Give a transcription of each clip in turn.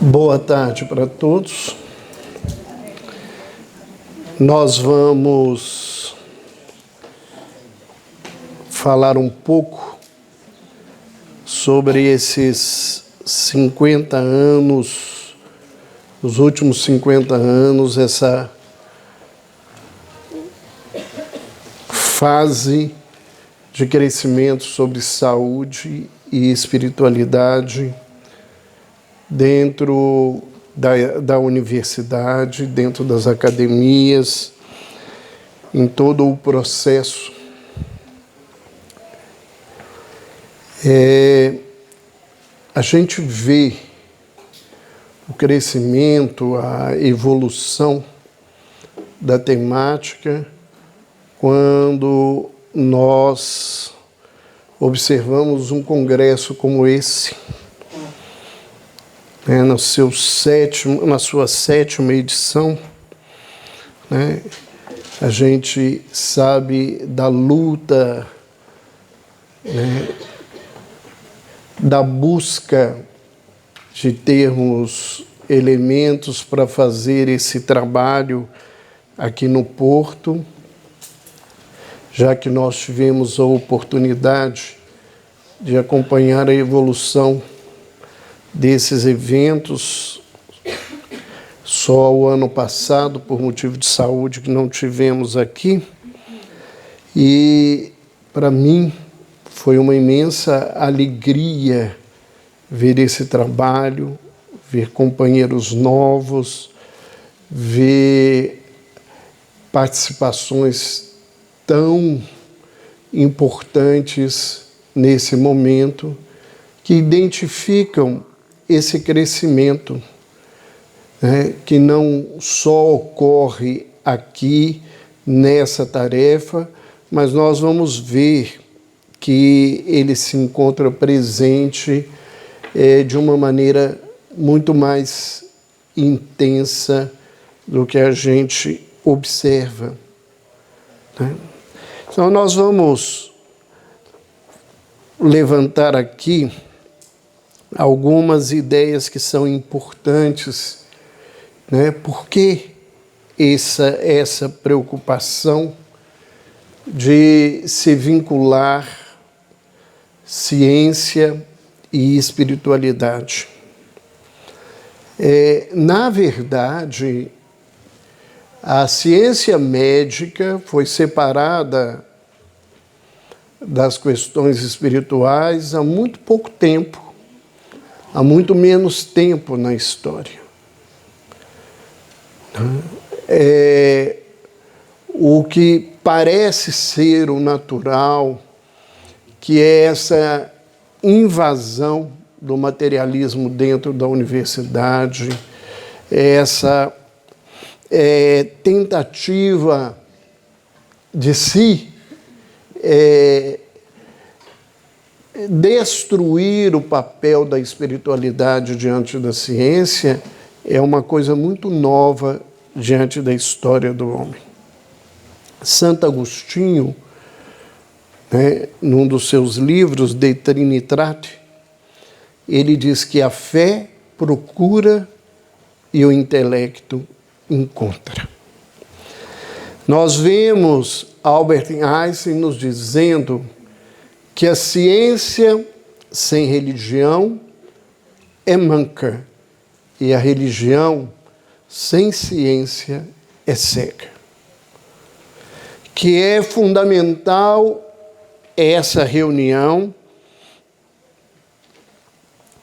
Boa tarde para todos. Nós vamos falar um pouco sobre esses 50 anos, os últimos 50 anos, essa fase de crescimento sobre saúde e espiritualidade dentro da universidade, dentro das academias, em todo o processo. A gente vê o crescimento, a evolução da temática quando nós observamos um congresso como esse, na sua sétima edição, né? A gente sabe da luta, né? Da busca de termos elementos para fazer esse trabalho aqui no Porto, já que nós tivemos a oportunidade de acompanhar a evolução desses eventos. Só o ano passado, por motivo de saúde, que não tivemos aqui. E, para mim, foi uma imensa alegria ver esse trabalho, ver companheiros novos, ver participações tão importantes nesse momento, que identificam esse crescimento, né, que não só ocorre aqui nessa tarefa, mas nós vamos ver que ele se encontra presente de uma maneira muito mais intensa do que a gente observa, né? Então, nós vamos levantar aqui algumas ideias que são importantes, né? Por que essa preocupação de se vincular ciência e espiritualidade? Na verdade, a ciência médica foi separada das questões espirituais há muito pouco tempo, há muito menos tempo na história. O que parece ser o natural, que é essa invasão do materialismo dentro da universidade, essa tentativa de se destruir o papel da espiritualidade diante da ciência, é uma coisa muito nova diante da história do homem. Santo Agostinho, num dos seus livros, De Trinitate, ele diz que a fé procura e o intelecto encontra. Nós vemos Albert Einstein nos dizendo que a ciência sem religião é manca e a religião sem ciência é cega. Que é fundamental essa reunião,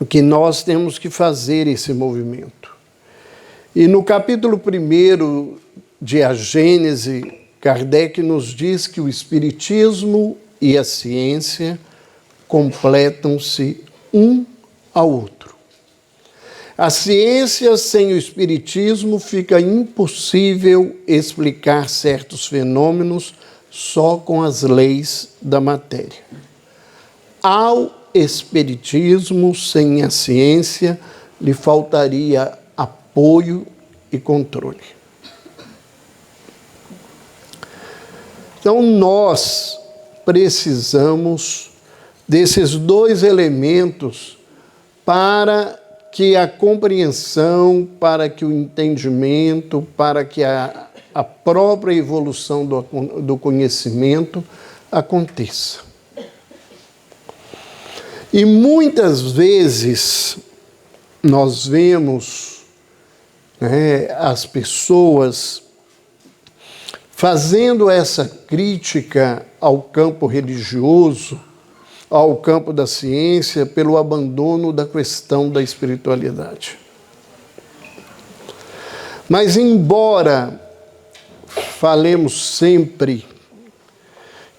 que nós temos que fazer esse movimento. E no capítulo 1 de A Gênese, Kardec nos diz que o Espiritismo e a ciência completam-se um ao outro. A ciência sem o Espiritismo fica impossível explicar certos fenômenos só com as leis da matéria. Ao Espiritismo sem a ciência lhe faltaria apoio e controle. Então, nós precisamos desses dois elementos para que a compreensão, para que o entendimento, para que a própria evolução do conhecimento aconteça. E muitas vezes nós vemos, né, as pessoas fazendo essa crítica ao campo religioso, ao campo da ciência, pelo abandono da questão da espiritualidade. Mas, embora falemos sempre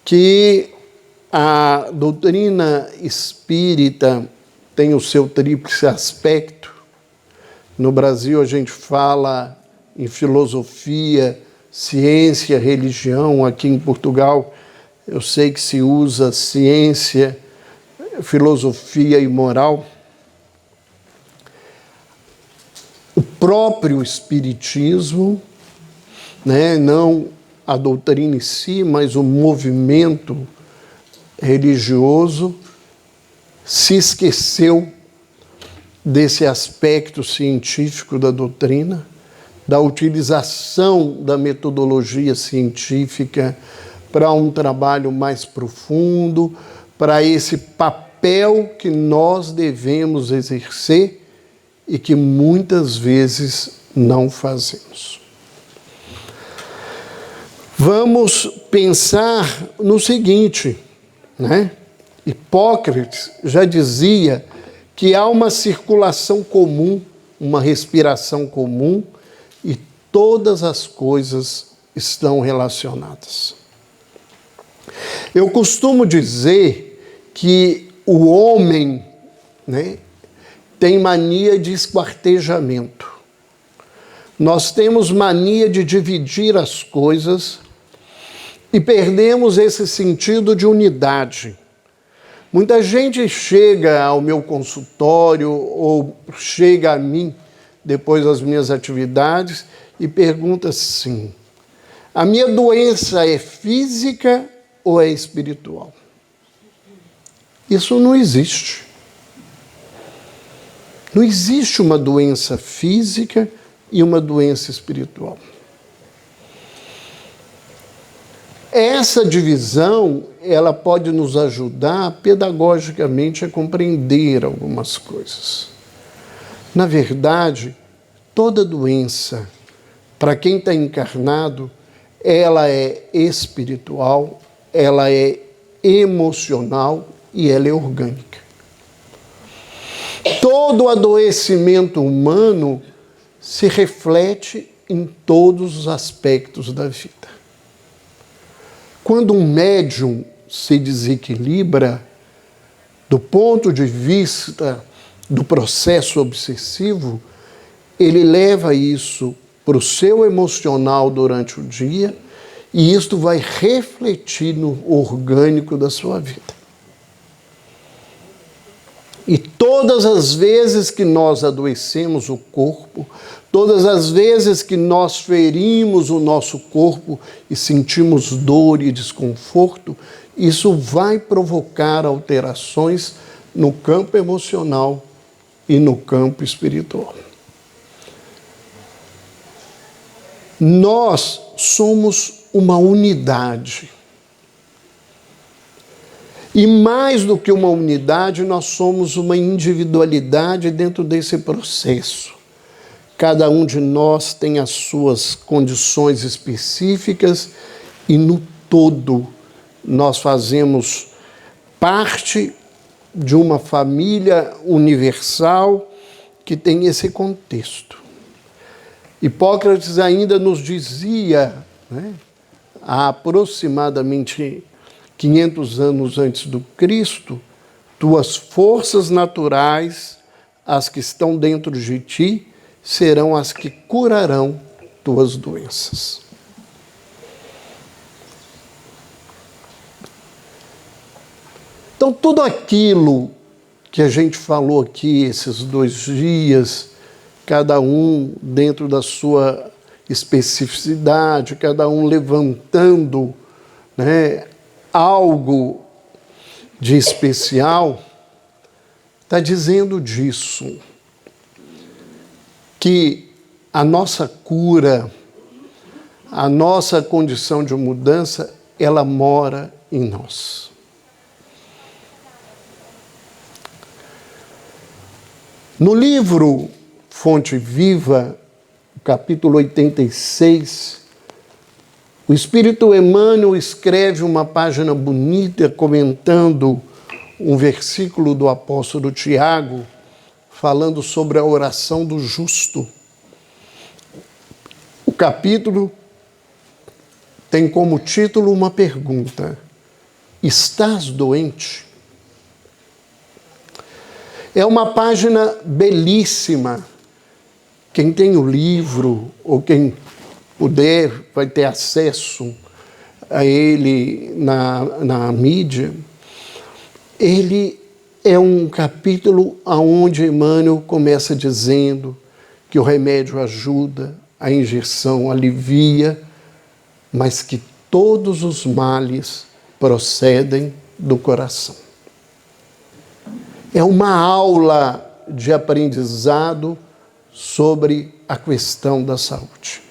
que a doutrina espírita tem o seu tríplice aspecto, no Brasil a gente fala em filosofia, ciência, religião. Aqui em Portugal eu sei que se usa ciência, filosofia e moral. O próprio Espiritismo, né, não a doutrina em si, mas o movimento religioso, se esqueceu desse aspecto científico da doutrina, da utilização da metodologia científica para um trabalho mais profundo, para esse papel que nós devemos exercer e que muitas vezes não fazemos. Vamos pensar no seguinte, né? Hipócrates já dizia que há uma circulação comum, uma respiração comum, e todas as coisas estão relacionadas. Eu costumo dizer que o homem, né, tem mania de esquartejamento. Nós temos mania de dividir as coisas e perdemos esse sentido de unidade. Muita gente chega ao meu consultório ou chega a mim depois das minhas atividades e pergunta assim: a minha doença é física ou é espiritual? Isso não existe. Não existe uma doença física e uma doença espiritual. Essa divisão, ela pode nos ajudar pedagogicamente a compreender algumas coisas. Na verdade, toda doença, para quem está encarnado, ela é espiritual, ela é emocional e ela é orgânica. Todo adoecimento humano se reflete em todos os aspectos da vida. Quando um médium se desequilibra do ponto de vista do processo obsessivo, ele leva isso para o seu emocional durante o dia e isto vai refletir no orgânico da sua vida. E todas as vezes que nós adoecemos o corpo, todas as vezes que nós ferimos o nosso corpo e sentimos dor e desconforto, isso vai provocar alterações no campo emocional e no campo espiritual. Nós somos uma unidade. E mais do que uma unidade, nós somos uma individualidade dentro desse processo. Cada um de nós tem as suas condições específicas e no todo nós fazemos parte de uma família universal que tem esse contexto. Hipócrates ainda nos dizia, né, há aproximadamente 500 anos antes do Cristo, tuas forças naturais, as que estão dentro de ti, serão as que curarão tuas doenças. Então, tudo aquilo que a gente falou aqui esses 2 dias, cada um dentro da sua especificidade, cada um levantando, né, algo de especial, está dizendo disso. que a nossa cura, a nossa condição de mudança, ela mora em nós. No livro Fonte Viva, capítulo 86, o Espírito Emmanuel escreve uma página bonita comentando um versículo do apóstolo Tiago, falando sobre a oração do justo. O capítulo tem como título uma pergunta: estás doente? É uma página belíssima. Quem tem o livro, ou quem puder, vai ter acesso a ele na mídia. Ele é um capítulo onde Emmanuel começa dizendo que o remédio ajuda, a injeção alivia, mas que todos os males procedem do coração. É uma aula de aprendizado sobre a questão da saúde.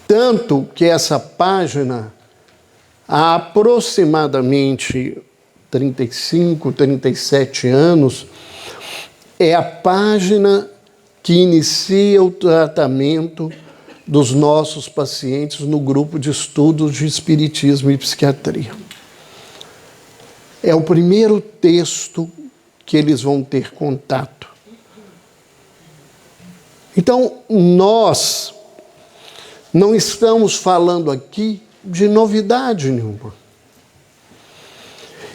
Tanto que essa página, há aproximadamente 35, 37 anos, é a página que inicia o tratamento dos nossos pacientes no grupo de estudos de Espiritismo e Psiquiatria. É o primeiro texto que eles vão ter contato. Então, nós não estamos falando aqui de novidade nenhuma.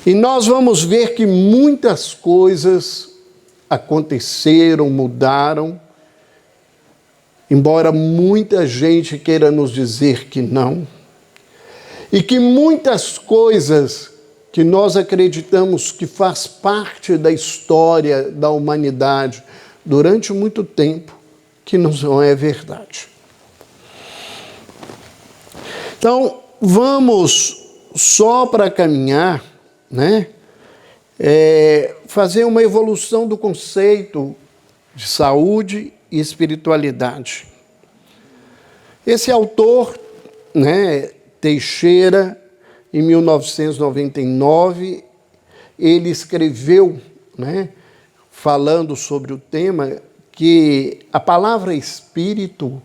E nós vamos ver que muitas coisas aconteceram, mudaram, embora muita gente queira nos dizer que não, e que muitas coisas que nós acreditamos que faz parte da história da humanidade durante muito tempo, que não é verdade. Então, vamos só para caminhar, fazer uma evolução do conceito de saúde e espiritualidade. Esse autor, Teixeira, em 1999, ele escreveu, falando sobre o tema, que a palavra espírito,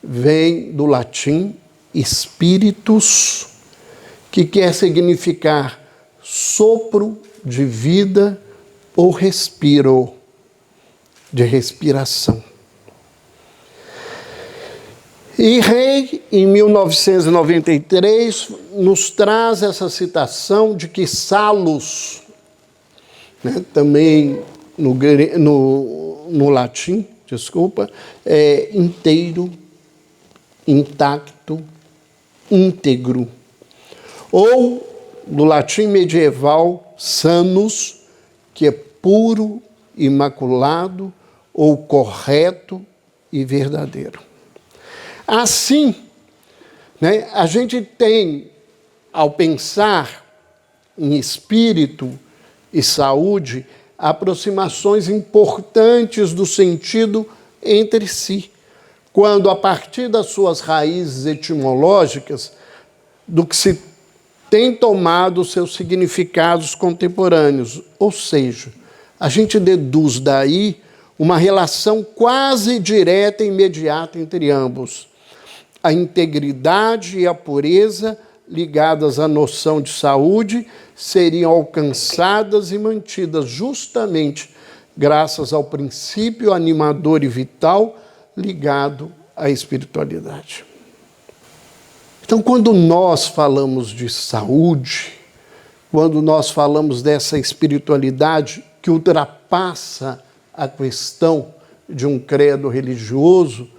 vem do latim spiritus, que quer significar sopro de vida ou respiro, de respiração. E Rey, em 1993, nos traz essa citação de que Salus, também no latim, é inteiro, intacto, íntegro. Ou, no latim medieval, sanus, que é puro, imaculado, ou correto e verdadeiro. Assim, a gente tem, ao pensar em espírito e saúde, aproximações importantes do sentido entre si, quando, a partir das suas raízes etimológicas, do que se tem tomado os seus significados contemporâneos. Ou seja, a gente deduz daí uma relação quase direta e imediata entre ambos. A integridade e a pureza, ligadas à noção de saúde, seriam alcançadas e mantidas justamente graças ao princípio animador e vital ligado à espiritualidade. Então, quando nós falamos de saúde, quando nós falamos dessa espiritualidade que ultrapassa a questão de um credo religioso,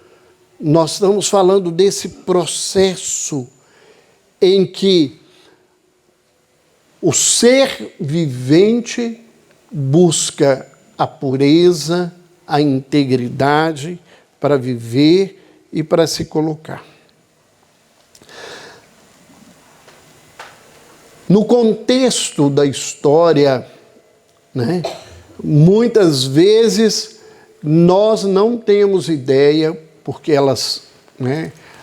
nós estamos falando desse processo em que o ser vivente busca a pureza, a integridade para viver e para se colocar. No contexto da história, muitas vezes nós não temos ideia, porque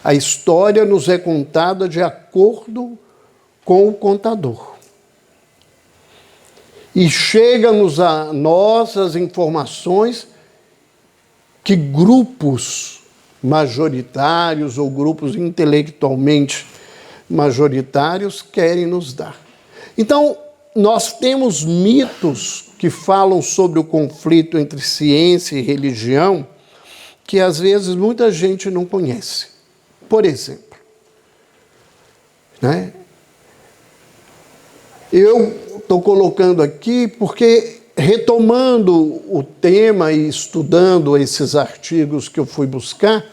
a história nos é contada de acordo com o contador. E chega-nos a nós as informações que grupos majoritários ou grupos intelectualmente majoritários querem nos dar. Então, nós temos mitos que falam sobre o conflito entre ciência e religião que, às vezes, muita gente não conhece. Por exemplo, eu estou colocando aqui porque, retomando o tema e estudando esses artigos que eu fui buscar,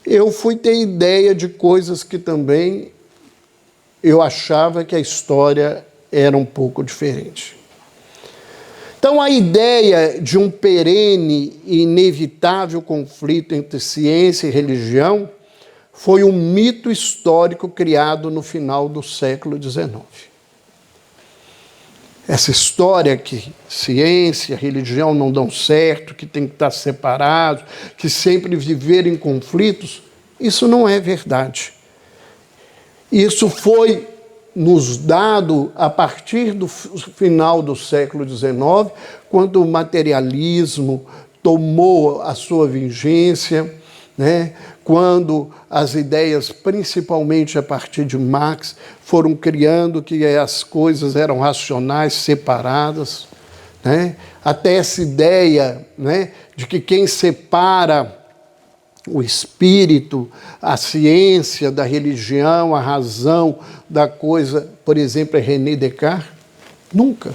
eu fui ter ideia de coisas que também eu achava que a história era um pouco diferente. Então, a ideia de um perene e inevitável conflito entre ciência e religião foi um mito histórico criado no final do século XIX. Essa história que ciência e religião não dão certo, que tem que estar separados, que sempre viveram em conflitos, isso não é verdade. Isso foi nos dado a partir do final do século XIX, quando o materialismo tomou a sua vigência, quando as ideias, principalmente a partir de Marx, foram criando que as coisas eram racionais, separadas, até essa ideia de que quem separa o espírito, a ciência da religião, a razão da coisa, por exemplo, é René Descartes? Nunca.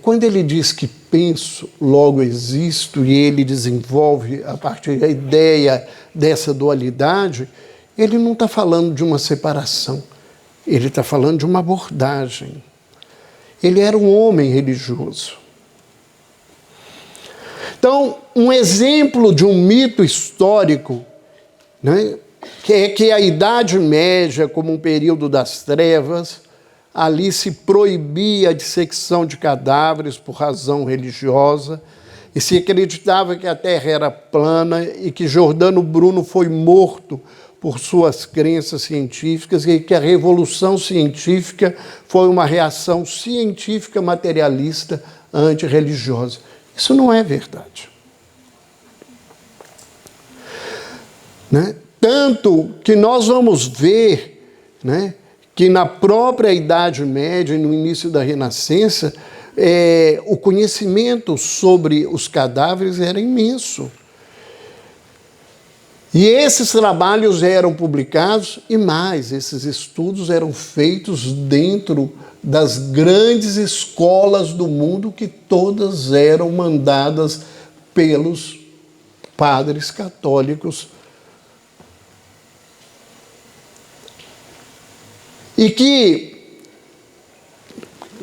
Quando ele diz que penso, logo existo, e ele desenvolve a partir da ideia dessa dualidade, ele não está falando de uma separação, ele está falando de uma abordagem. Ele era um homem religioso. Então, um exemplo de um mito histórico, que é que a Idade Média, como um período das trevas, ali se proibia a dissecção de cadáveres por razão religiosa e se acreditava que a Terra era plana e que Giordano Bruno foi morto por suas crenças científicas e que a Revolução Científica foi uma reação científica materialista antirreligiosa. Isso não é verdade. Tanto que nós vamos ver que na própria Idade Média e no início da Renascença, o conhecimento sobre os cadáveres era imenso. E esses trabalhos eram publicados, e mais, esses estudos eram feitos dentro das grandes escolas do mundo, que todas eram mandadas pelos padres católicos. E que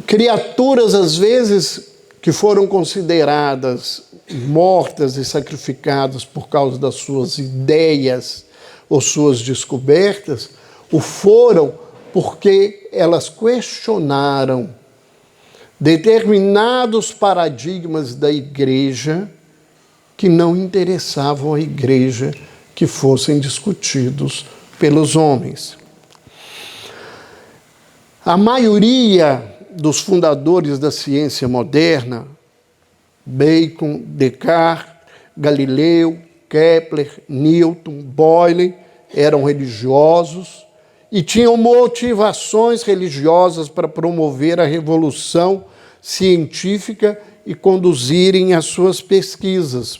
criaturas, às vezes, que foram consideradas mortas e sacrificadas por causa das suas ideias ou suas descobertas, o foram porque elas questionaram determinados paradigmas da igreja que não interessavam à igreja que fossem discutidos pelos homens. A maioria dos fundadores da ciência moderna, Bacon, Descartes, Galileu, Kepler, Newton, Boyle, eram religiosos e tinham motivações religiosas para promover a revolução científica e conduzirem as suas pesquisas.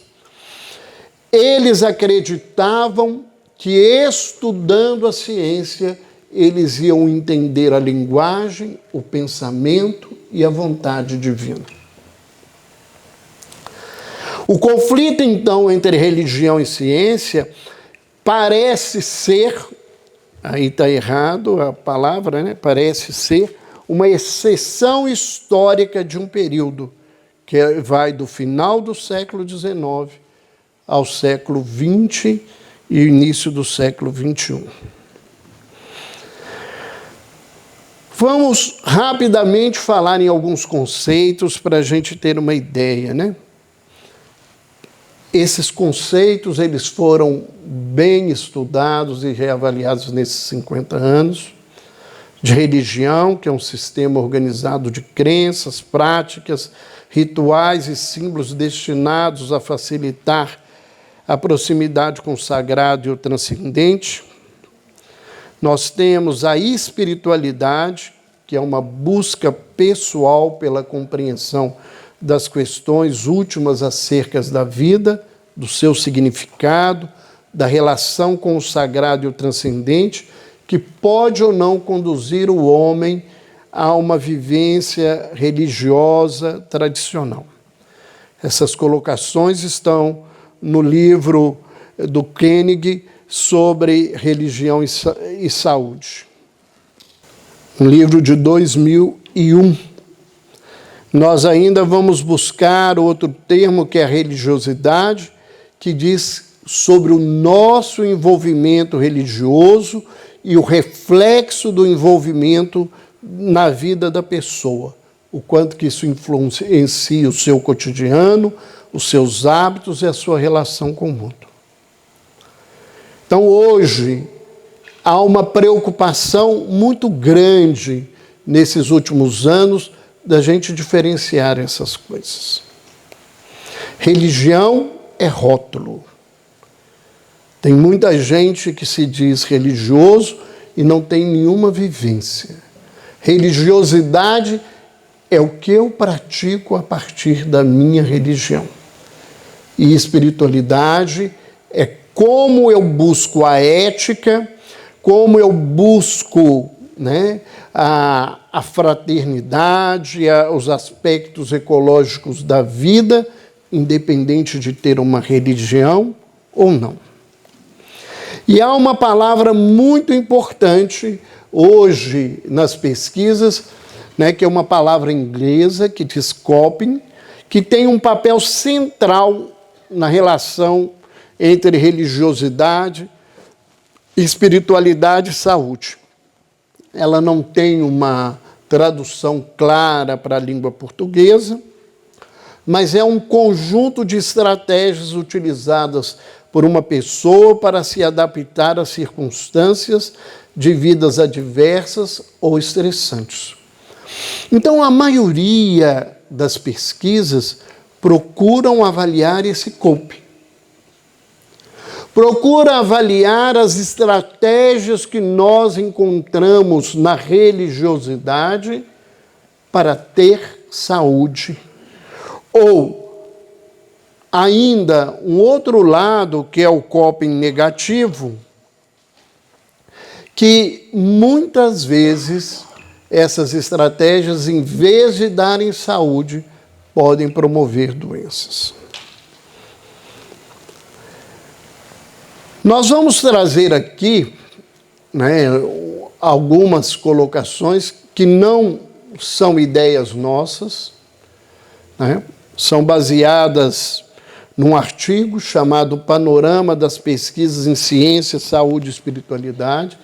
Eles acreditavam que, estudando a ciência, eles iam entender a linguagem, o pensamento e a vontade divina. O conflito, então, entre religião e ciência parece ser, aí está errado a palavra, parece ser uma exceção histórica de um período que vai do final do século XIX ao século XX e início do século XXI. Vamos rapidamente falar em alguns conceitos para a gente ter uma ideia, né? Esses conceitos, eles foram bem estudados e reavaliados nesses 50 anos. De religião, que é um sistema organizado de crenças, práticas, rituais e símbolos destinados a facilitar a proximidade com o sagrado e o transcendente. Nós temos a espiritualidade, que é uma busca pessoal pela compreensão das questões últimas acerca da vida, do seu significado, da relação com o sagrado e o transcendente, que pode ou não conduzir o homem a uma vivência religiosa tradicional. Essas colocações estão no livro do Koenig sobre religião e saúde. Um livro de 2001. Nós ainda vamos buscar outro termo, que é a religiosidade, que diz sobre o nosso envolvimento religioso e o reflexo do envolvimento na vida da pessoa. O quanto que isso influencia o seu cotidiano, os seus hábitos e a sua relação com o mundo. Então, hoje, há uma preocupação muito grande nesses últimos anos da gente diferenciar essas coisas. Religião é rótulo. Tem muita gente que se diz religioso e não tem nenhuma vivência. Religiosidade é o que eu pratico a partir da minha religião. E espiritualidade é como eu busco a ética, como eu busco, né, a fraternidade, os aspectos ecológicos da vida, independente de ter uma religião ou não. E há uma palavra muito importante hoje nas pesquisas, né, que é uma palavra inglesa, que diz coping, que tem um papel central na relação entre religiosidade, espiritualidade e saúde. Ela não tem uma tradução clara para a língua portuguesa, mas é um conjunto de estratégias utilizadas por uma pessoa para se adaptar às circunstâncias de vidas adversas ou estressantes. Então, a maioria das pesquisas procuram avaliar esse coping. Procura avaliar as estratégias que nós encontramos na religiosidade para ter saúde. Ou, ainda, um outro lado, que é o coping negativo, que muitas vezes essas estratégias, em vez de darem saúde, podem promover doenças. Nós vamos trazer aqui, né, algumas colocações que não são ideias nossas, né, são baseadas num artigo chamado Panorama das Pesquisas em Ciência, Saúde e Espiritualidade,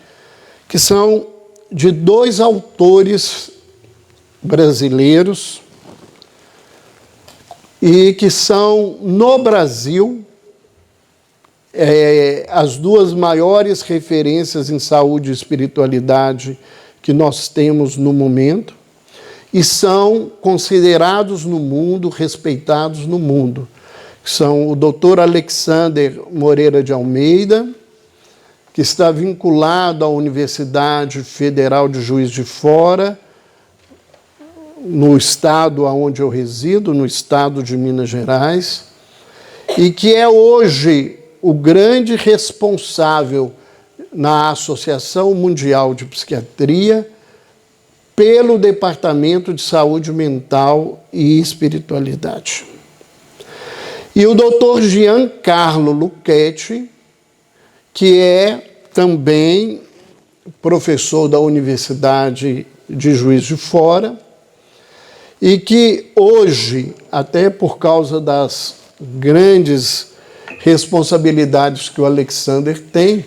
que são de 2 autores brasileiros e que são, no Brasil, as 2 maiores referências em saúde e espiritualidade que nós temos no momento, e são considerados no mundo, respeitados no mundo. São o Dr. Alexander Moreira de Almeida, que está vinculado à Universidade Federal de Juiz de Fora, no estado onde eu resido, no estado de Minas Gerais, e que é hoje o grande responsável na Associação Mundial de Psiquiatria pelo Departamento de Saúde Mental e Espiritualidade. E o Dr. Giancarlo Lucchetti, que é também professor da Universidade de Juiz de Fora, e que hoje, até por causa das grandes responsabilidades que o Alexander tem,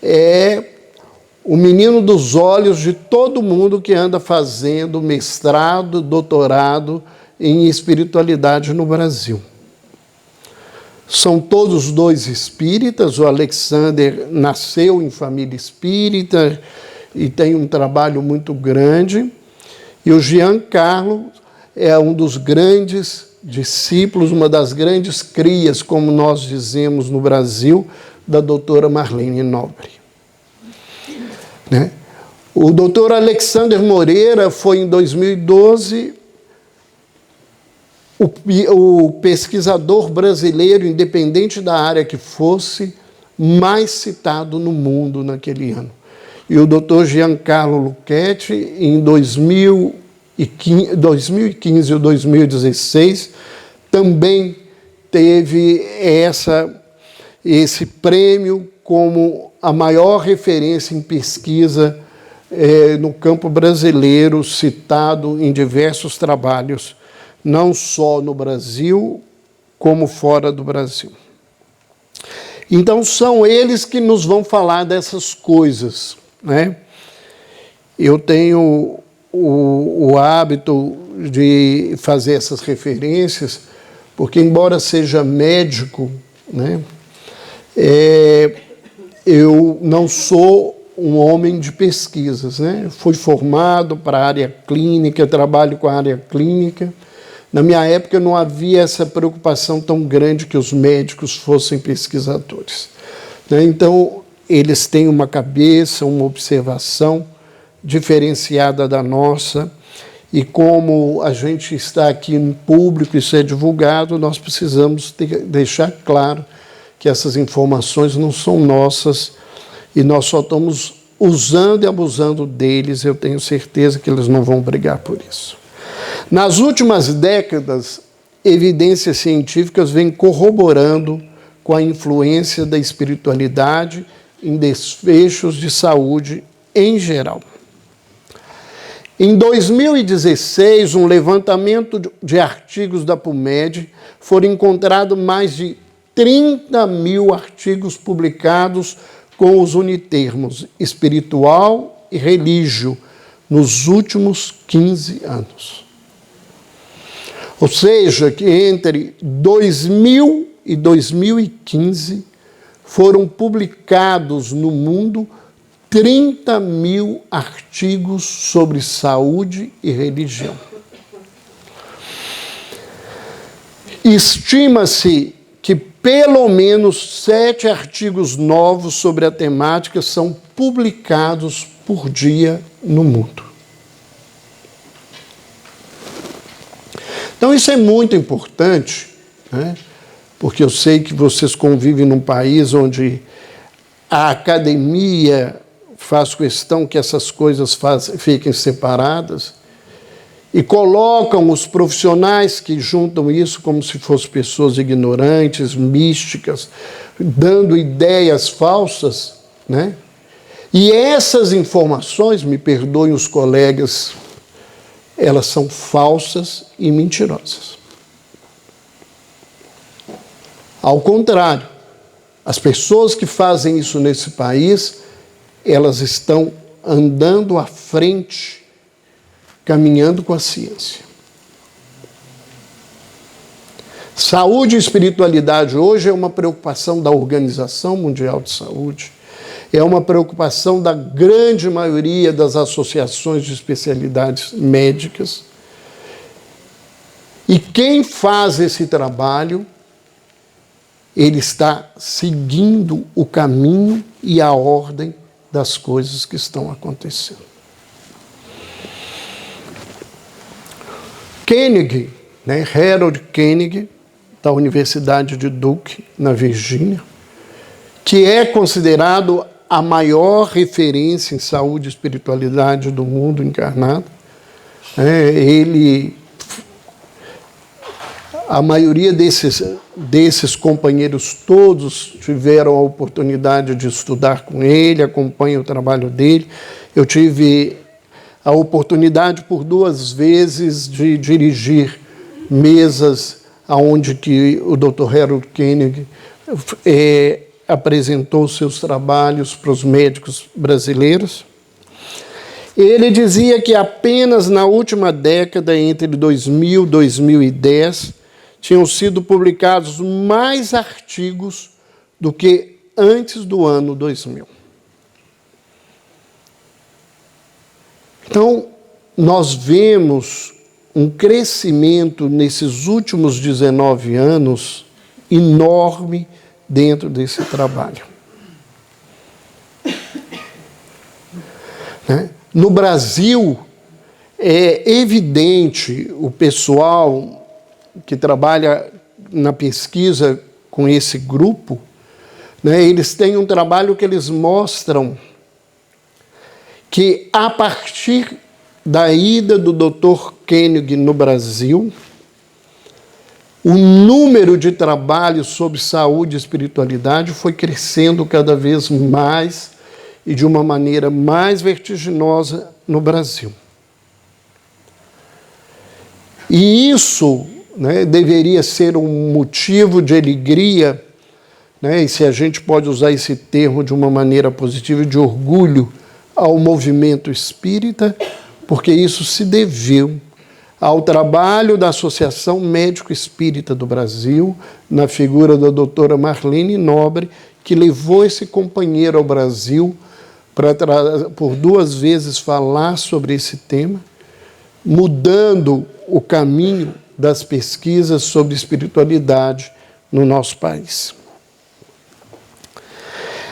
é o menino dos olhos de todo mundo que anda fazendo mestrado, doutorado em espiritualidade no Brasil. São todos dois espíritas. O Alexander nasceu em família espírita e tem um trabalho muito grande. E o Giancarlo é um dos grandes discípulos, uma das grandes crias, como nós dizemos no Brasil, da doutora Marlene Nobre. Né? O doutor Alexander Moreira foi, em 2012, o pesquisador brasileiro, independente da área que fosse, mais citado no mundo naquele ano. E o doutor Giancarlo Lucchetti, em 2015 ou 2016, também teve esse prêmio como a maior referência em pesquisa no campo brasileiro, citado em diversos trabalhos, não só no Brasil, como fora do Brasil. Então, são eles que nos vão falar dessas coisas, né? Eu tenho o hábito de fazer essas referências, porque, embora seja médico, né, eu não sou um homem de pesquisas, né? Fui formado para a área clínica, trabalho com a área clínica. Na minha época não havia essa preocupação tão grande que os médicos fossem pesquisadores, né? Então, eles têm uma cabeça, uma observação diferenciada da nossa, e como a gente está aqui em público, isso é divulgado, nós precisamos deixar claro que essas informações não são nossas e nós só estamos usando e abusando deles. Eu tenho certeza que eles não vão brigar por isso. Nas últimas décadas, evidências científicas vêm corroborando com a influência da espiritualidade em desfechos de saúde em geral. Em 2016, um levantamento de artigos da PubMed, foram encontrados mais de 30 mil artigos publicados com os unitermos espiritual e religio nos últimos 15 anos. Ou seja, que entre 2000 e 2015 foram publicados no mundo 30 mil artigos sobre saúde e religião. Estima-se que pelo menos 7 artigos novos sobre a temática são publicados por dia no mundo. Então, isso é muito importante, né? Porque eu sei que vocês convivem num país onde a academia faz questão que essas coisas fiquem separadas e colocam os profissionais que juntam isso como se fossem pessoas ignorantes, místicas, dando ideias falsas, né? E essas informações, me perdoem os colegas, elas são falsas e mentirosas. Ao contrário, as pessoas que fazem isso nesse país, elas estão andando à frente, caminhando com a ciência. Saúde e espiritualidade hoje é uma preocupação da Organização Mundial de Saúde, é uma preocupação da grande maioria das associações de especialidades médicas. E quem faz esse trabalho, ele está seguindo o caminho e a ordem das coisas que estão acontecendo. Koenig, né, Harold Koenig, da Universidade de Duke, na Virgínia, que é considerado a maior referência em saúde e espiritualidade do mundo encarnado. A maioria desses companheiros todos tiveram a oportunidade de estudar com ele, acompanho o trabalho dele. Eu tive a oportunidade por 2 vezes de dirigir mesas onde que o Dr. Harold Koenig apresentou seus trabalhos para os médicos brasileiros. Ele dizia que apenas na última década, entre 2000 e 2010, tinham sido publicados mais artigos do que antes do ano 2000. Então, nós vemos um crescimento nesses últimos 19 anos enorme dentro desse trabalho. No Brasil, é evidente, o pessoal que trabalha na pesquisa com esse grupo, eles têm um trabalho que eles mostram que, a partir da ida do Dr. Koenig no Brasil, o número de trabalhos sobre saúde e espiritualidade foi crescendo cada vez mais e de uma maneira mais vertiginosa no Brasil. E isso deveria ser um motivo de alegria, e se a gente pode usar esse termo de uma maneira positiva, de orgulho ao movimento espírita, porque isso se deveu ao trabalho da Associação Médico Espírita do Brasil, na figura da doutora Marlene Nobre, que levou esse companheiro ao Brasil para, por 2 vezes, falar sobre esse tema, mudando o caminho das pesquisas sobre espiritualidade no nosso país.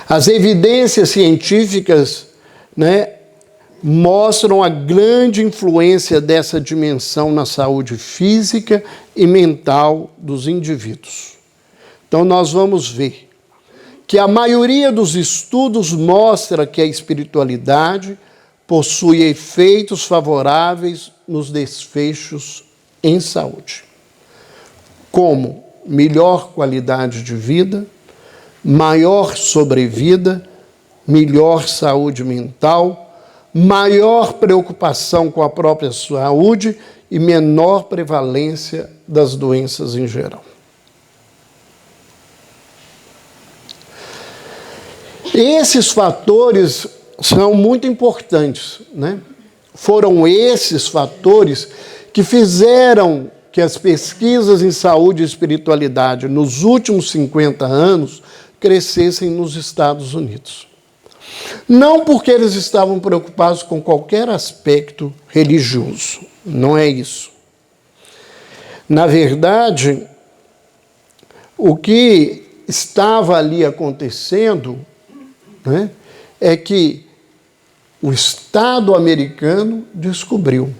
As evidências científicas, mostram a grande influência dessa dimensão na saúde física e mental dos indivíduos. Então, nós vamos ver que a maioria dos estudos mostra que a espiritualidade possui efeitos favoráveis nos desfechos em saúde, como melhor qualidade de vida, maior sobrevida, melhor saúde mental, maior preocupação com a própria saúde e menor prevalência das doenças em geral. Esses fatores são muito importantes, Foram esses fatores que fizeram que as pesquisas em saúde e espiritualidade nos últimos 50 anos crescessem nos Estados Unidos. Não porque eles estavam preocupados com qualquer aspecto religioso, não é isso. Na verdade, o que estava ali acontecendo, é que o Estado americano descobriu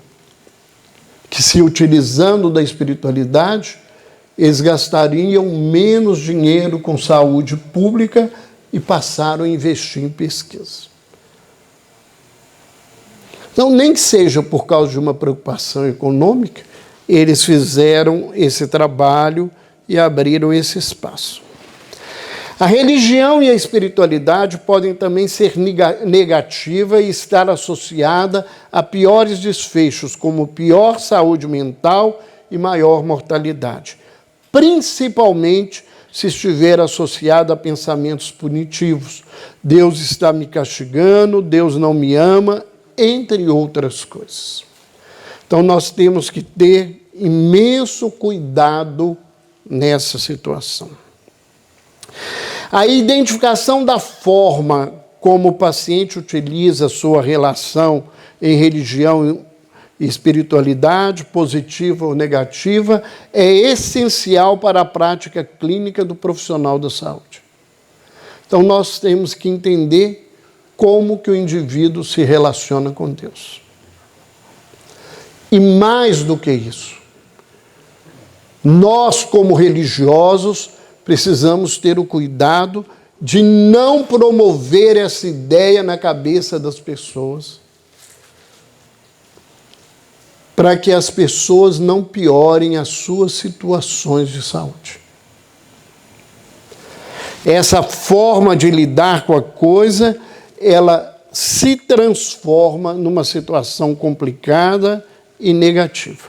que, se utilizando da espiritualidade, eles gastariam menos dinheiro com saúde pública e passaram a investir em pesquisa. Então, nem que seja por causa de uma preocupação econômica, eles fizeram esse trabalho e abriram esse espaço. A religião e a espiritualidade podem também ser negativa e estar associada a piores desfechos, como pior saúde mental e maior mortalidade, principalmente se estiver associado a pensamentos punitivos. Deus está me castigando, Deus não me ama, entre outras coisas. Então, nós temos que ter imenso cuidado nessa situação. A identificação da forma como o paciente utiliza sua relação em religião e espiritualidade, positiva ou negativa, é essencial para a prática clínica do profissional da saúde. Então, nós temos que entender como que o indivíduo se relaciona com Deus. E mais do que isso, nós, como religiosos, precisamos ter o cuidado de não promover essa ideia na cabeça das pessoas, para que as pessoas não piorem as suas situações de saúde. Essa forma de lidar com a coisa, ela se transforma numa situação complicada e negativa.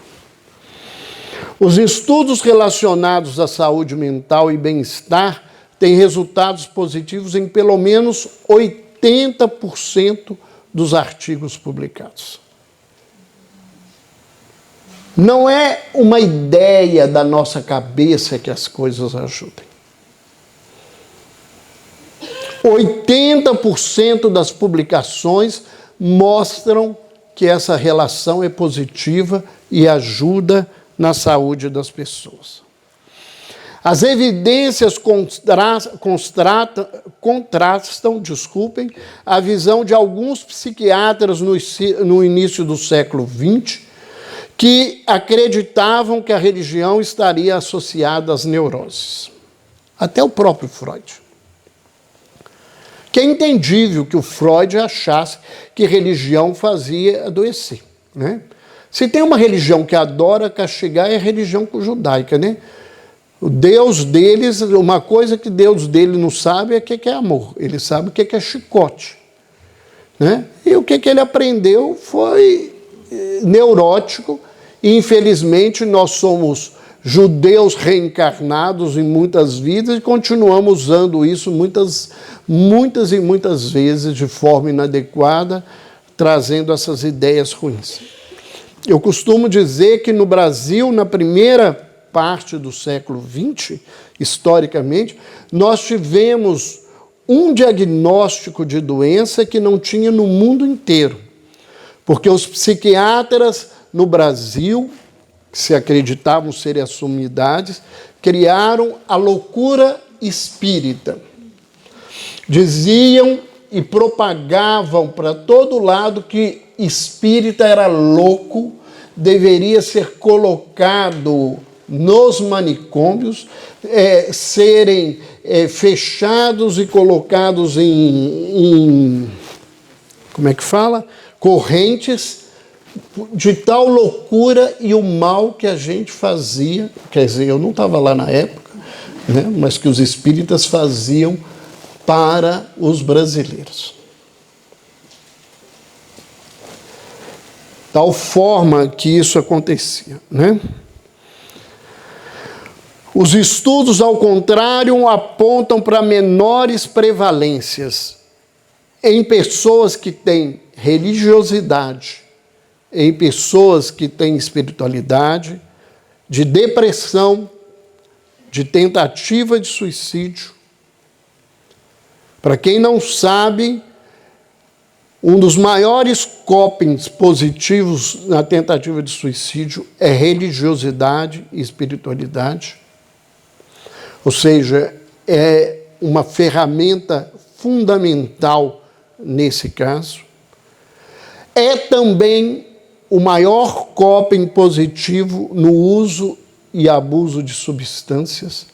Os estudos relacionados à saúde mental e bem-estar tem resultados positivos em pelo menos 80% dos artigos publicados. Não é uma ideia da nossa cabeça que as coisas ajudem. 80% das publicações mostram que essa relação é positiva e ajuda na saúde das pessoas. As evidências contrastam, a visão de alguns psiquiatras no início do século XX, que acreditavam que a religião estaria associada às neuroses. Até o próprio Freud. Que é entendível que o Freud achasse que religião fazia adoecer, né? Se tem uma religião que adora castigar, é a religião judaica, né? O Deus deles, uma coisa que Deus dele não sabe é o que é amor. Ele sabe o que é chicote, né? E o que ele aprendeu foi neurótico. E, infelizmente, nós somos judeus reencarnados em muitas vidas e continuamos usando isso muitas vezes de forma inadequada, trazendo essas ideias ruins. Eu costumo dizer que no Brasil, na primeira parte do século XX, historicamente, nós tivemos um diagnóstico de doença que não tinha no mundo inteiro. Porque os psiquiatras no Brasil, que se acreditavam serem as sumidades, criaram a loucura espírita. Diziam e propagavam para todo lado que espírita era louco, deveria ser colocado nos manicômios, serem fechados e colocados em como é que fala? Correntes, de tal loucura e o mal que a gente fazia, quer dizer, eu não estava lá na época, né, mas que os espíritas faziam para os brasileiros. Tal forma que isso acontecia, né? Os estudos, ao contrário, apontam para menores prevalências em pessoas que têm religiosidade, em pessoas que têm espiritualidade, de depressão, de tentativa de suicídio. Para quem não sabe, um dos maiores copings positivos na tentativa de suicídio é religiosidade e espiritualidade. Ou seja, é uma ferramenta fundamental nesse caso. É também o maior coping positivo no uso e abuso de substâncias.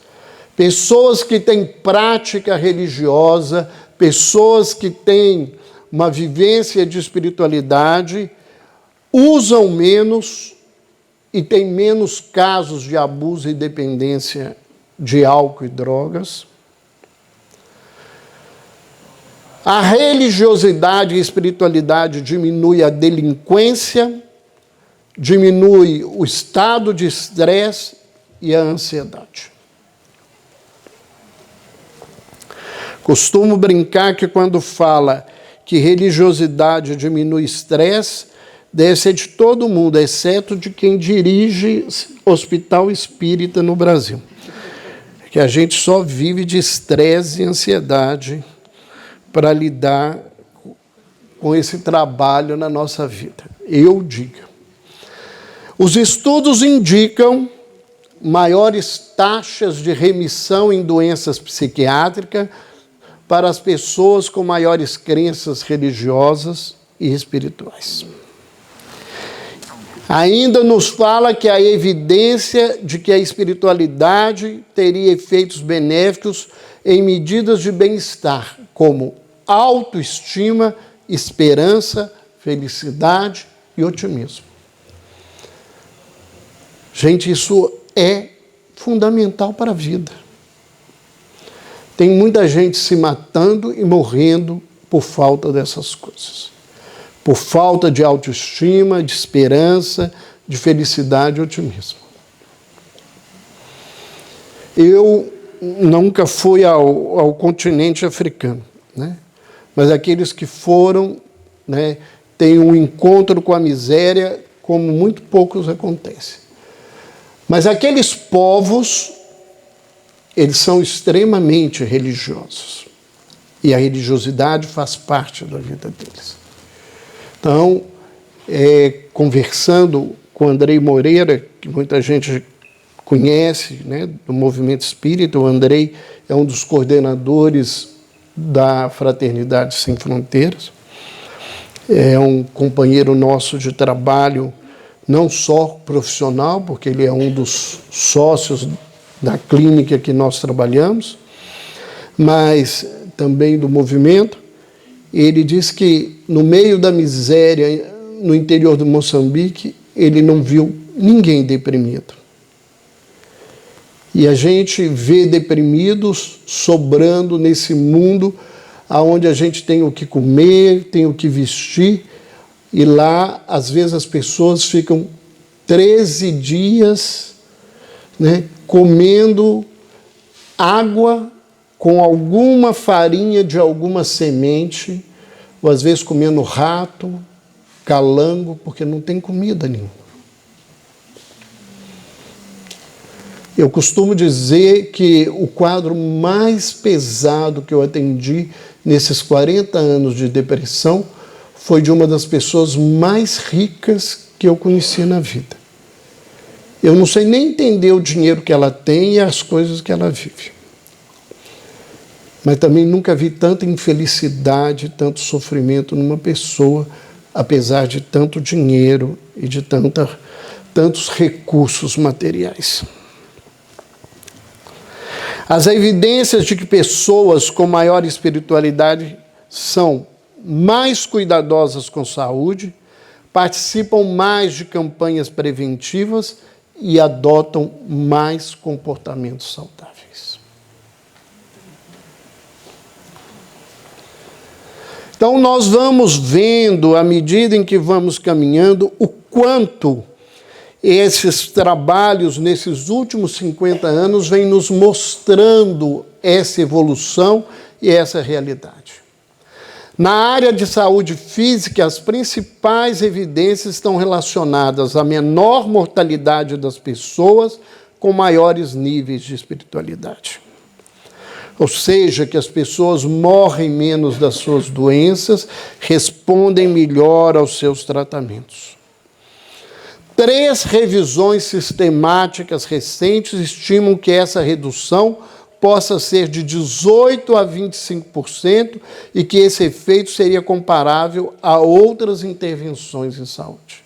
Pessoas que têm prática religiosa, pessoas que têm uma vivência de espiritualidade, usam menos e têm menos casos de abuso e dependência de álcool e drogas. A religiosidade e a espiritualidade diminui a delinquência, diminui o estado de estresse e a ansiedade. Costumo brincar que quando fala que religiosidade diminui estresse, deve ser de todo mundo, exceto de quem dirige hospital espírita no Brasil. Que a gente só vive de estresse e ansiedade para lidar com esse trabalho na nossa vida. Eu digo. Os estudos indicam maiores taxas de remissão em doenças psiquiátricas para as pessoas com maiores crenças religiosas e espirituais. Ainda nos fala que há evidência de que a espiritualidade teria efeitos benéficos em medidas de bem-estar, como autoestima, esperança, felicidade e otimismo. Gente, isso é fundamental para a vida. Tem muita gente se matando e morrendo por falta dessas coisas. Por falta de autoestima, de esperança, de felicidade e otimismo. Eu nunca fui ao continente africano, né? Mas aqueles que foram, né, têm um encontro com a miséria como muito poucos acontece. Mas aqueles povos, eles são extremamente religiosos. E a religiosidade faz parte da vida deles. Então, conversando com Andrei Moreira, que muita gente conhece, né, do movimento espírita, o Andrei é um dos coordenadores da Fraternidade Sem Fronteiras, é um companheiro nosso de trabalho, não só profissional, porque ele é um dos sócios da clínica que nós trabalhamos, mas também do movimento. Ele diz que no meio da miséria, no interior do Moçambique, ele não viu ninguém deprimido. E a gente vê deprimidos sobrando nesse mundo onde a gente tem o que comer, tem o que vestir, e lá, às vezes, as pessoas ficam 13 dias, né, comendo água com alguma farinha de alguma semente, ou às vezes comendo rato, calango, porque não tem comida nenhuma. Eu costumo dizer que o quadro mais pesado que eu atendi nesses 40 anos de depressão foi de uma das pessoas mais ricas que eu conheci na vida. Eu não sei nem entender o dinheiro que ela tem e as coisas que ela vive. Mas também nunca vi tanta infelicidade, tanto sofrimento numa pessoa, apesar de tanto dinheiro e de tantos recursos materiais. As evidências de que pessoas com maior espiritualidade são mais cuidadosas com saúde, participam mais de campanhas preventivas e adotam mais comportamentos saudáveis. Então, nós vamos vendo, à medida em que vamos caminhando, o quanto esses trabalhos, nesses últimos 50 anos, vêm nos mostrando essa evolução e essa realidade. Na área de saúde física, as principais evidências estão relacionadas à menor mortalidade das pessoas com maiores níveis de espiritualidade. Ou seja, que as pessoas morrem menos das suas doenças, respondem melhor aos seus tratamentos. 3 revisões sistemáticas recentes estimam que essa redução possa ser de 18% a 25% e que esse efeito seria comparável a outras intervenções em saúde.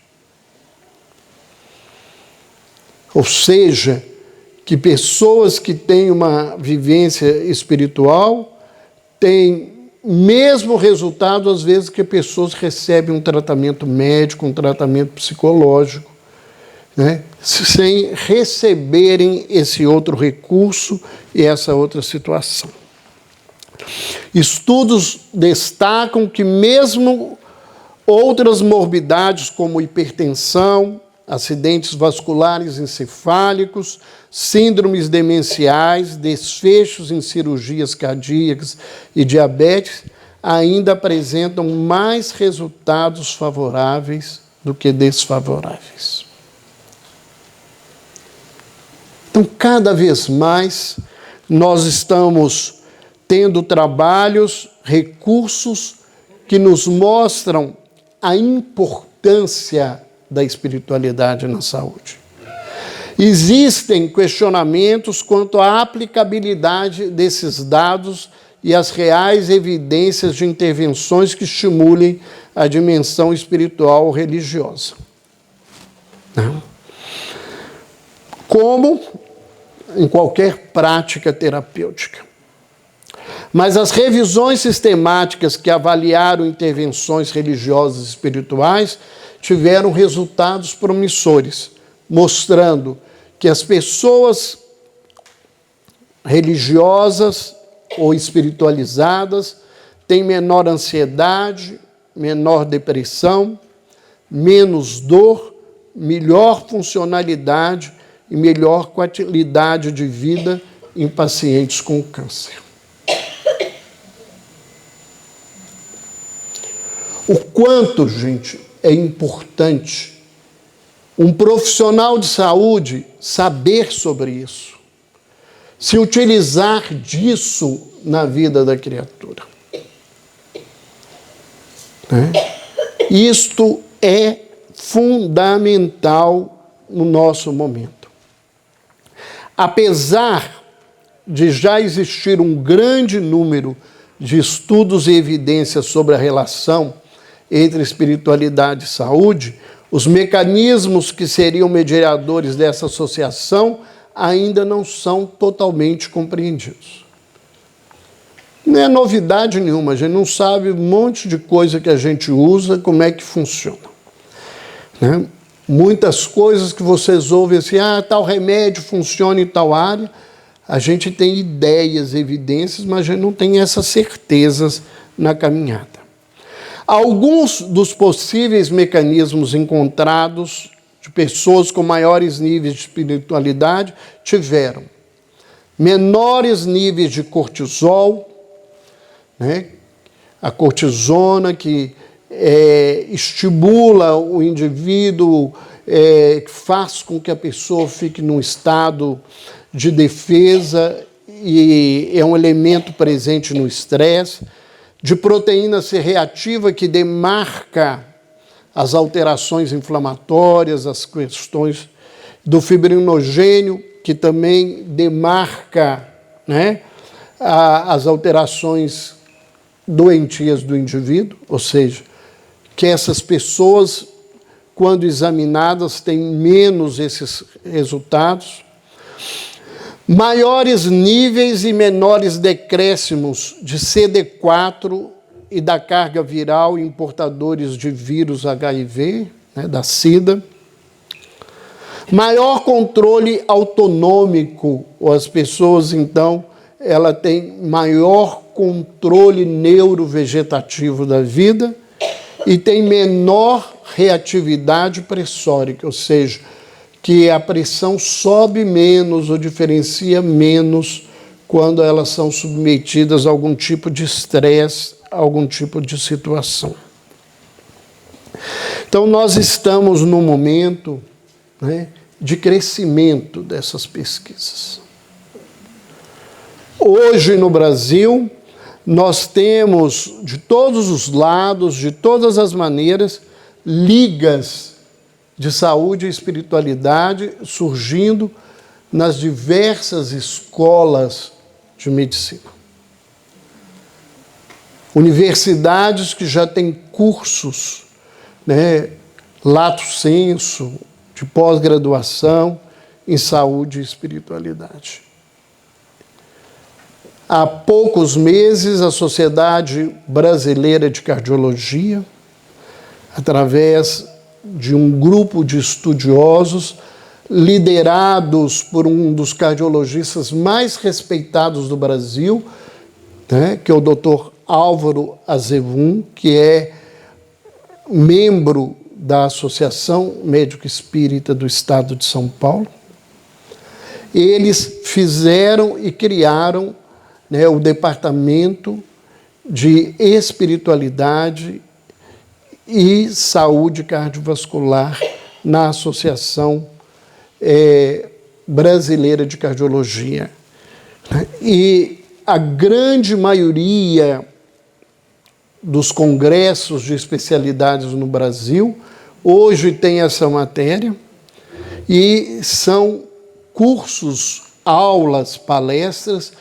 Ou seja, que pessoas que têm uma vivência espiritual têm mesmo resultado, às vezes, que pessoas recebem um tratamento médico, um tratamento psicológico, né, sem receberem esse outro recurso e essa outra situação. Estudos destacam que mesmo outras morbidades como hipertensão, acidentes vasculares encefálicos, síndromes demenciais, desfechos em cirurgias cardíacas e diabetes ainda apresentam mais resultados favoráveis do que desfavoráveis. Então, cada vez mais, nós estamos tendo trabalhos, recursos que nos mostram a importância da espiritualidade na saúde. Existem questionamentos quanto à aplicabilidade desses dados e as reais evidências de intervenções que estimulem a dimensão espiritual ou religiosa. Como em qualquer prática terapêutica. Mas as revisões sistemáticas que avaliaram intervenções religiosas e espirituais tiveram resultados promissores, mostrando que as pessoas religiosas ou espiritualizadas têm menor ansiedade, menor depressão, menos dor, melhor funcionalidade e melhor qualidade de vida em pacientes com câncer. O quanto, gente, é importante um profissional de saúde saber sobre isso, se utilizar disso na vida da criatura. Isto é fundamental no nosso momento. Apesar de já existir um grande número de estudos e evidências sobre a relação entre espiritualidade e saúde, os mecanismos que seriam mediadores dessa associação ainda não são totalmente compreendidos. Não é novidade nenhuma, a gente não sabe um monte de coisa que a gente usa, como é que funciona. Né? Muitas coisas que vocês ouvem assim, tal remédio funciona em tal área, a gente tem ideias, evidências, mas a gente não tem essas certezas na caminhada. Alguns dos possíveis mecanismos encontrados de pessoas com maiores níveis de espiritualidade tiveram menores níveis de cortisol, né? A cortisona que estimula o indivíduo, faz com que a pessoa fique num estado de defesa e é um elemento presente no estresse, de proteína C reativa que demarca as alterações inflamatórias, as questões do fibrinogênio, que também demarca, né, as alterações doentias do indivíduo, ou seja, que essas pessoas, quando examinadas, têm menos esses resultados. Maiores níveis e menores decréscimos de CD4 e da carga viral em portadores de vírus HIV, né, da SIDA. Maior controle autonômico, ou as pessoas, então, ela tem maior controle neurovegetativo da vida e tem menor reatividade pressórica, ou seja, que a pressão sobe menos ou diferencia menos quando elas são submetidas a algum tipo de estresse, a algum tipo de situação. Então, nós estamos num momento, né, de crescimento dessas pesquisas. Hoje, no Brasil, nós temos, de todos os lados, de todas as maneiras, ligas de saúde e espiritualidade surgindo nas diversas escolas de medicina. Universidades que já têm cursos, né, lato sensu, de pós-graduação em saúde e espiritualidade. Há poucos meses, a Sociedade Brasileira de Cardiologia, através de um grupo de estudiosos liderados por um dos cardiologistas mais respeitados do Brasil, né, que é o Dr. Álvaro Azevum, que é membro da Associação Médico Espírita do Estado de São Paulo. Eles fizeram e criaram, né, o Departamento de Espiritualidade e Saúde Cardiovascular na Associação Brasileira de Cardiologia. E a grande maioria dos congressos de especialidades no Brasil hoje tem essa matéria e são cursos, aulas, palestras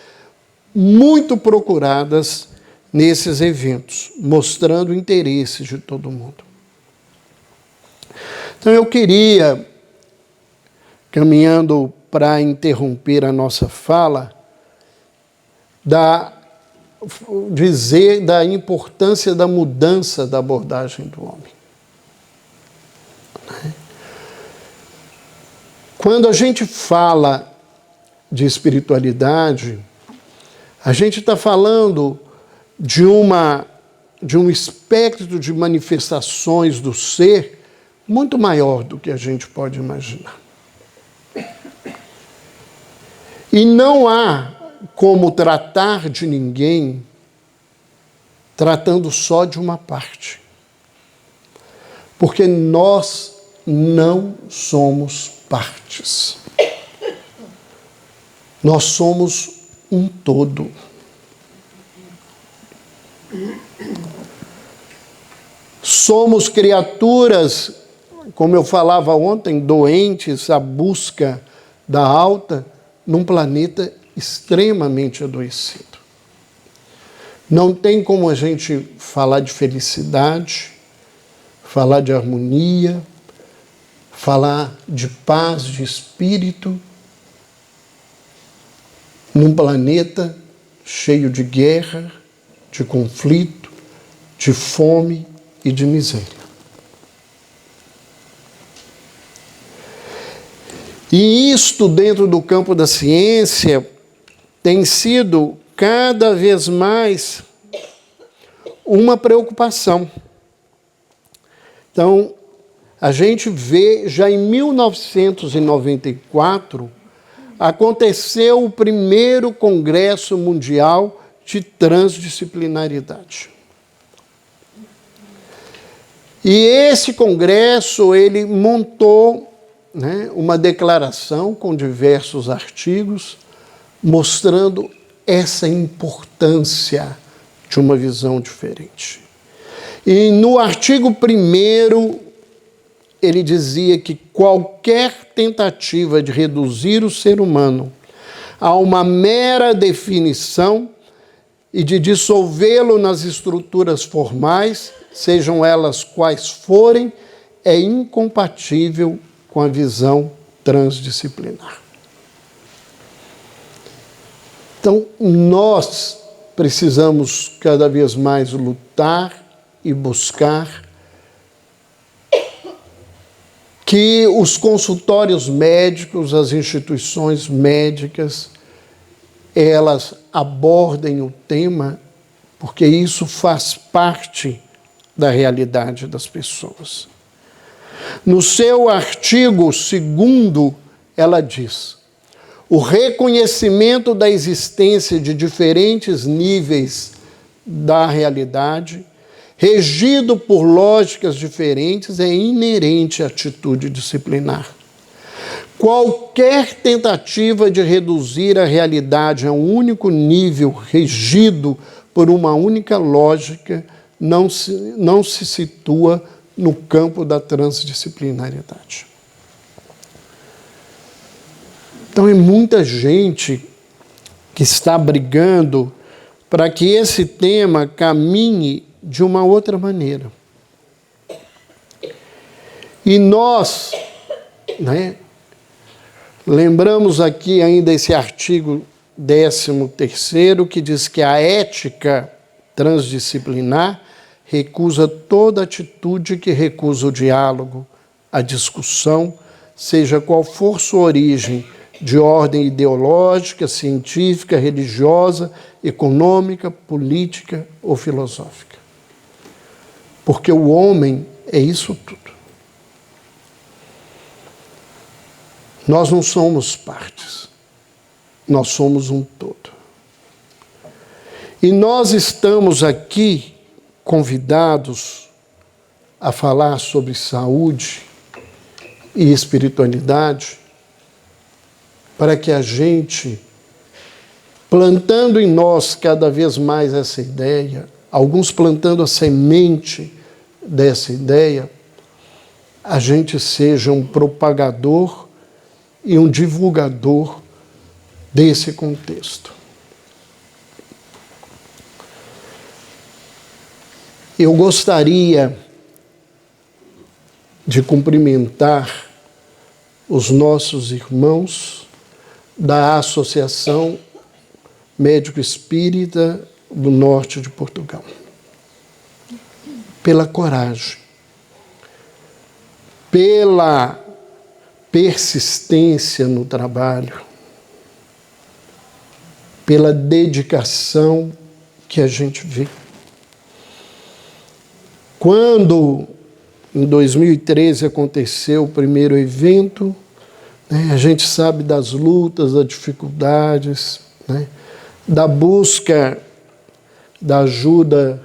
muito procuradas nesses eventos, mostrando o interesse de todo mundo. Então eu queria, caminhando para interromper a nossa fala, dizer da importância da mudança da abordagem do homem. Quando a gente fala de espiritualidade, a gente está falando de um espectro de manifestações do ser muito maior do que a gente pode imaginar. E não há como tratar de ninguém tratando só de uma parte. Porque nós não somos partes. Nós somos um todo. Somos criaturas, como eu falava ontem, doentes à busca da alta, num planeta extremamente adoecido. Não tem como a gente falar de felicidade, falar de harmonia, falar de paz de espírito, num planeta cheio de guerra, de conflito, de fome e de miséria. E isto, dentro do campo da ciência, tem sido cada vez mais uma preocupação. Então, a gente vê, já em 1994, aconteceu o primeiro Congresso Mundial de Transdisciplinaridade. E esse congresso, ele montou, né, uma declaração com diversos artigos, mostrando essa importância de uma visão diferente. E no artigo 1º, ele dizia que qualquer tentativa de reduzir o ser humano a uma mera definição e de dissolvê-lo nas estruturas formais, sejam elas quais forem, é incompatível com a visão transdisciplinar. Então, nós precisamos cada vez mais lutar e buscar que os consultórios médicos, as instituições médicas, elas abordem o tema, porque isso faz parte da realidade das pessoas. No seu artigo 2º, ela diz: o reconhecimento da existência de diferentes níveis da realidade, regido por lógicas diferentes, é inerente à atitude disciplinar. Qualquer tentativa de reduzir a realidade a um único nível regido por uma única lógica não se situa no campo da transdisciplinariedade. Então, é muita gente que está brigando para que esse tema caminhe de uma outra maneira. E nós, né, lembramos aqui ainda esse artigo 13º, que diz que a ética transdisciplinar recusa toda atitude que recusa o diálogo, a discussão, seja qual for sua origem, de ordem ideológica, científica, religiosa, econômica, política ou filosófica. Porque o homem é isso tudo. Nós não somos partes, nós somos um todo. E nós estamos aqui convidados a falar sobre saúde e espiritualidade, para que a gente, plantando em nós cada vez mais essa ideia, alguns plantando a semente dessa ideia, a gente seja um propagador e um divulgador desse contexto. Eu gostaria de cumprimentar os nossos irmãos da Associação Médico Espírita do Norte de Portugal, pela coragem, pela persistência no trabalho, pela dedicação que a gente vê. Quando, em 2013, aconteceu o primeiro evento, né? A gente sabe das lutas, das dificuldades, né? Da busca da ajuda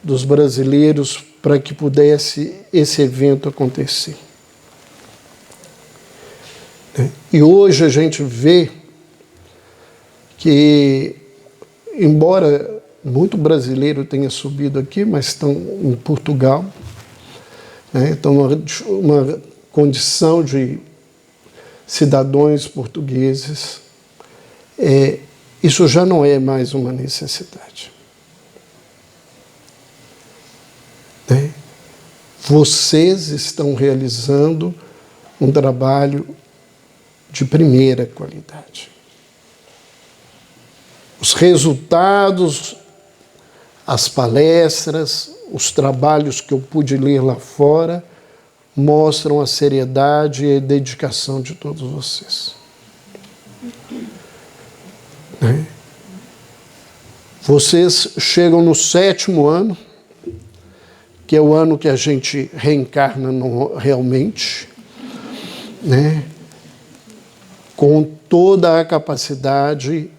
dos brasileiros para que pudesse esse evento acontecer. E hoje a gente vê que, embora muito brasileiro tenha subido aqui, mas estão em Portugal, né, estão numa condição de cidadãos portugueses, isso já não é mais uma necessidade. Né? Vocês estão realizando um trabalho de primeira qualidade. Os resultados, as palestras, os trabalhos que eu pude ler lá fora mostram a seriedade e a dedicação de todos vocês. Né? Vocês chegam no 7º ano, que é o ano que a gente reencarna realmente, né? Com toda a capacidade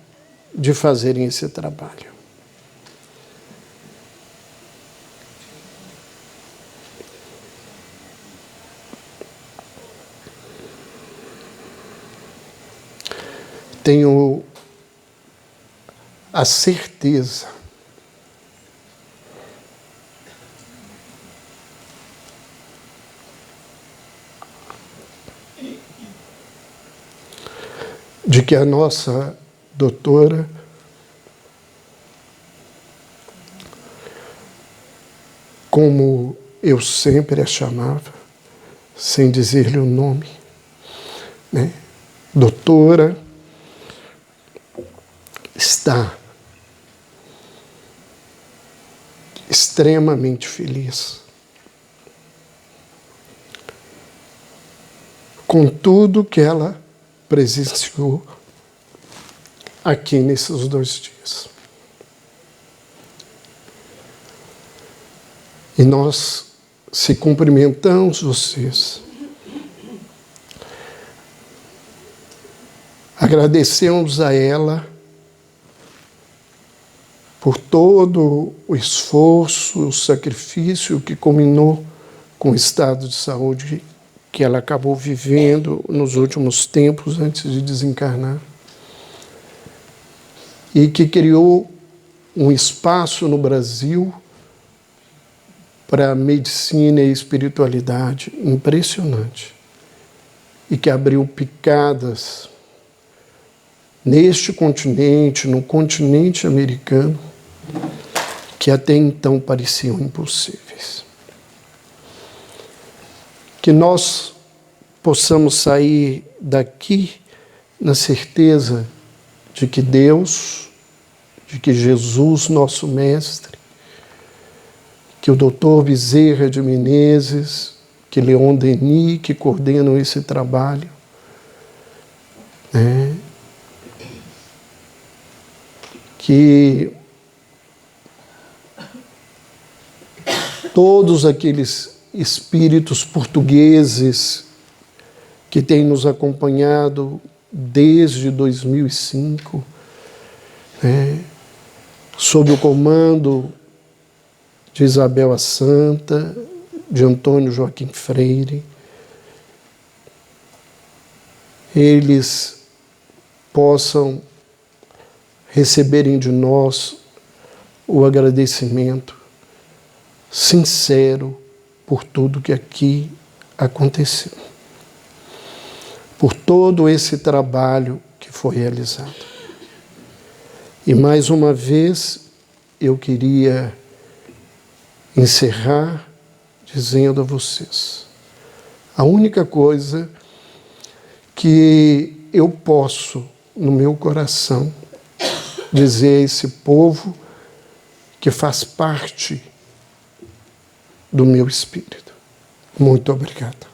de fazerem esse trabalho. Tenho a certeza de que a nossa doutora como eu sempre a chamava, sem dizer-lhe o nome, né? Doutora, está extremamente feliz com tudo que ela presenciou aqui nesses 2 dias. E nós se cumprimentamos vocês. Agradecemos a ela por todo o esforço, o sacrifício que culminou com o estado de saúde que ela acabou vivendo nos últimos tempos antes de desencarnar. E que criou um espaço no Brasil para a medicina e espiritualidade impressionante. E que abriu picadas neste continente, no continente americano, que até então pareciam impossíveis. Que nós possamos sair daqui na certeza de que Deus, de que Jesus, nosso Mestre, que o Dr. Bezerra de Menezes, que Leon Denis, que coordenam esse trabalho, né? Que todos aqueles espíritos portugueses que têm nos acompanhado desde 2005, né, sob o comando de Isabel a Santa, de Antônio Joaquim Freire, eles possam receberem de nós o agradecimento sincero por tudo que aqui aconteceu, por todo esse trabalho que foi realizado. E mais uma vez eu queria encerrar dizendo a vocês: a única coisa que eu posso, no meu coração, dizer a esse povo que faz parte do meu espírito. Muito obrigado.